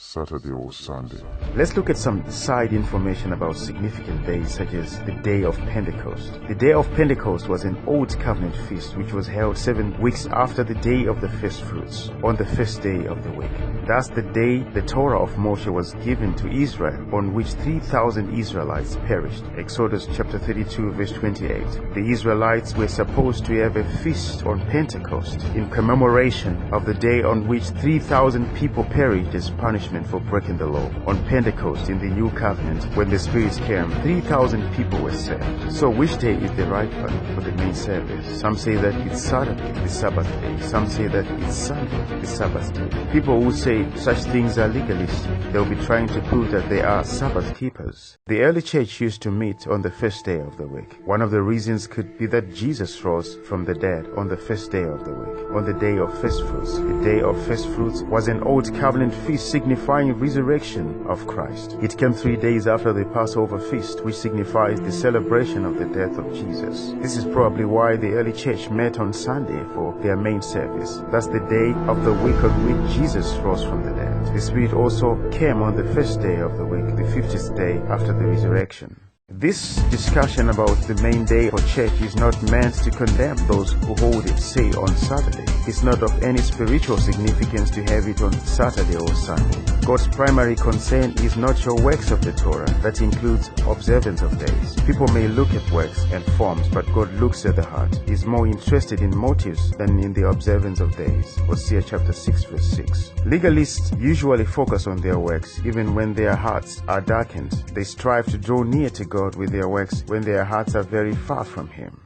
Saturday or Sunday. Let's look at some side information about significant days such as the Day of Pentecost. The Day of Pentecost was an Old Covenant feast which was held 7 weeks after the Day of the First Fruits, on the first day of the week. That's the day the Torah of Moshe was given to Israel, on which 3,000 Israelites perished. Exodus chapter 32 verse 28. The Israelites were supposed to have a feast on Pentecost in commemoration of the day on which 3,000 people perished as punishment for breaking the law. On Pentecost in the New Covenant, when the Spirit came, 3,000 people were saved. So which day is the right one for the main service? Some say that it's Saturday, the Sabbath day. Some say that it's Sunday, the Sabbath day. People who say such things are legalistic, they'll be trying to prove that they are Sabbath keepers. The early church used to meet on the first day of the week. One of the reasons could be that Jesus rose from the dead on the first day of the week, on the day of first fruits. The day of first fruits was an Old Covenant feast signifying resurrection of Christ. It came 3 days after the Passover feast, which signifies the celebration of the death of Jesus. This is probably why the early church met on Sunday for their main service. That's the day of the week on which Jesus rose from the dead. The Spirit also came on the first day of the week, the 50th day after the resurrection. This discussion about the main day for church is not meant to condemn those who hold it, say, on Saturday. It's not of any spiritual significance to have it on Saturday or Sunday. God's primary concern is not your works of the Torah. That includes observance of days. People may look at works and forms, but God looks at the heart. He's more interested in motives than in the observance of days. Hosea chapter 6 verse 6. Legalists usually focus on their works even when their hearts are darkened. They strive to draw near to God with their works when their hearts are very far from Him.